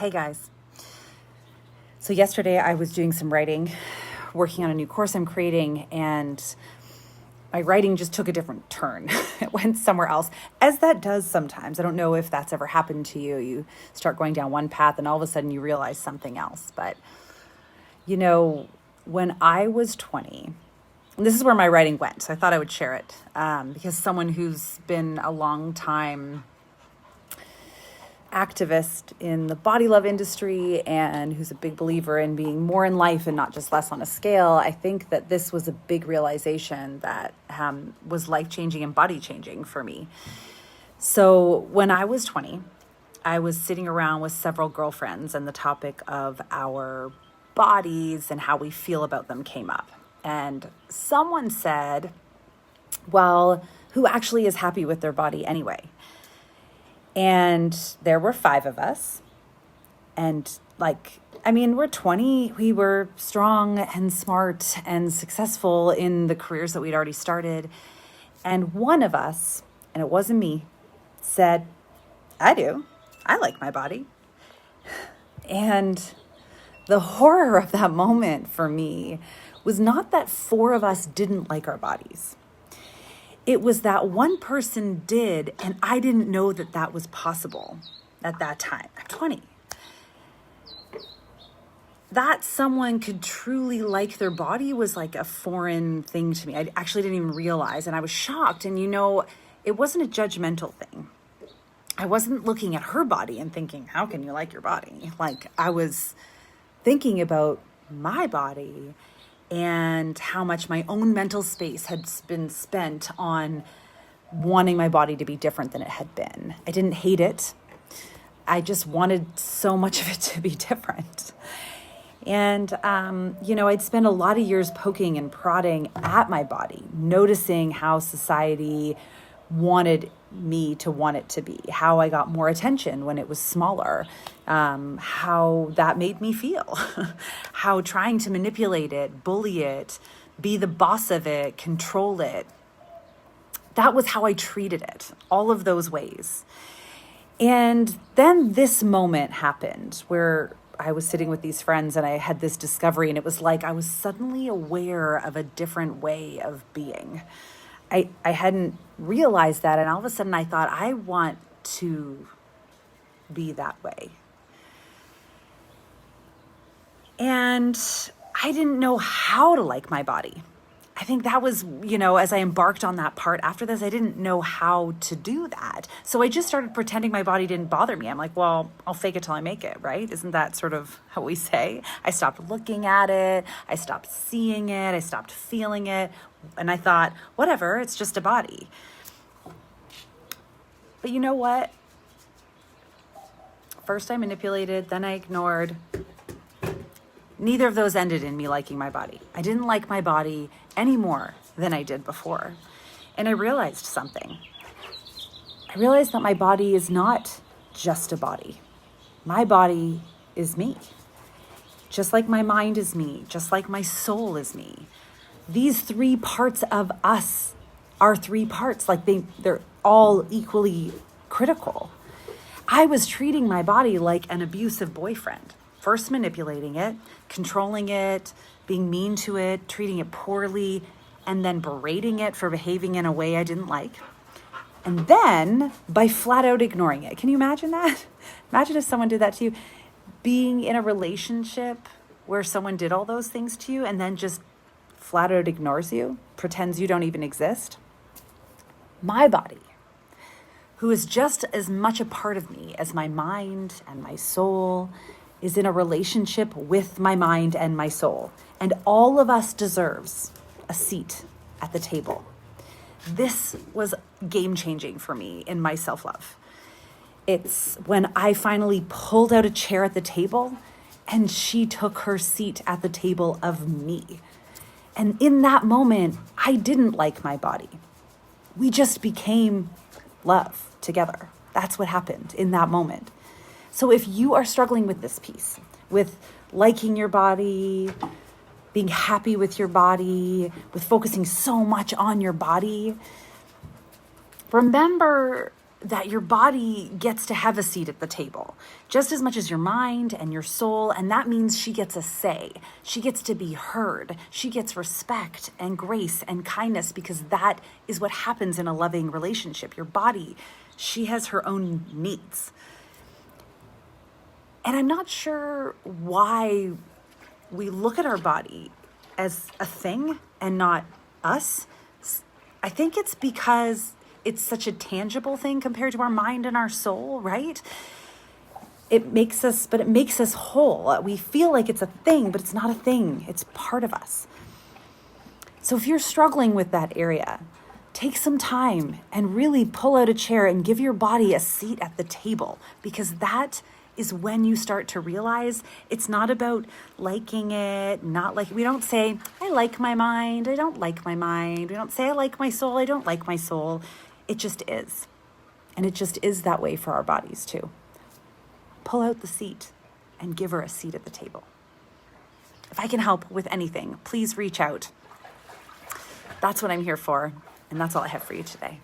Hey guys. So yesterday I was doing some writing, working on a new course I'm creating, and my writing just took a different turn. It went somewhere else, as that does sometimes. I don't know if that's ever happened to you. You start going down one path and all of a sudden you realize something else. But, when I was 20, and this is where my writing went, so I thought I would share it because someone who's been a long time activist in the body love industry and who's a big believer in being more in life and not just less on a scale, I think that this was a big realization that was life-changing and body-changing for me. So when I was 20, I was sitting around with several girlfriends and the topic of our bodies and how we feel about them came up. And someone said, well, who actually is happy with their body anyway? And there were 5 of us. And we're 20. We were strong and smart and successful in the careers that we'd already started. And one of us, and it wasn't me, said, I do. I like my body. And the horror of that moment for me was not that 4 of us didn't like our bodies. It was that one person did, and I didn't know that that was possible at that time. I'm 20. That someone could truly like their body was like a foreign thing to me. I actually didn't even realize, and I was shocked. And it wasn't a judgmental thing. I wasn't looking at her body and thinking, how can you like your body? I was thinking about my body and how much my own mental space had been spent on wanting my body to be different than it had been. I didn't hate it. I just wanted so much of it to be different. And, I'd spent a lot of years poking and prodding at my body, noticing how society wanted me to want it to be, how I got more attention when it was smaller, how that made me feel, how trying to manipulate it, bully it, be the boss of it, control it. That was how I treated it, all of those ways. And then this moment happened where I was sitting with these friends and I had this discovery, and it was like I was suddenly aware of a different way of being. I hadn't realized that, and all of a sudden I thought, I want to be that way. And I didn't know how to like my body. I think that was, as I embarked on that part after this, I didn't know how to do that. So I just started pretending my body didn't bother me. I'm like, well, I'll fake it till I make it, right? Isn't that sort of how we say? I stopped looking at it. I stopped seeing it. I stopped feeling it. And I thought, whatever, it's just a body. But you know what? First I manipulated, then I ignored. Neither of those ended in me liking my body. I didn't like my body any more than I did before. And I realized something. I realized that my body is not just a body. My body is me. Just like my mind is me, just like my soul is me. These 3 parts of us are 3 parts, they're all equally critical. I was treating my body like an abusive boyfriend. First manipulating it, controlling it, being mean to it, treating it poorly, and then berating it for behaving in a way I didn't like. And then by flat out ignoring it. Can you imagine that? Imagine if someone did that to you. Being in a relationship where someone did all those things to you and then just flat out ignores you, pretends you don't even exist. My body, who is just as much a part of me as my mind and my soul, is in a relationship with my mind and my soul. And all of us deserves a seat at the table. This was game-changing for me in my self-love. It's when I finally pulled out a chair at the table and she took her seat at the table of me. And in that moment, I didn't like my body. We just became love together. That's what happened in that moment. So if you are struggling with this piece, with liking your body, being happy with your body, with focusing so much on your body, remember that your body gets to have a seat at the table just as much as your mind and your soul. And that means she gets a say. She gets to be heard. She gets respect and grace and kindness, because that is what happens in a loving relationship. Your body, she has her own needs. And I'm not sure why we look at our body as a thing and not us. I think it's because it's such a tangible thing compared to our mind and our soul, right? It makes us whole. We feel like it's a thing, but it's not a thing. It's part of us. So if you're struggling with that area, take some time and really pull out a chair and give your body a seat at the table, because that is when you start to realize it's not about liking it, we don't say, I like my mind, I don't like my mind. We don't say, I like my soul, I don't like my soul. It just is. And it just is that way for our bodies too. Pull out the seat and give her a seat at the table. If I can help with anything, please reach out. That's what I'm here for. And that's all I have for you today.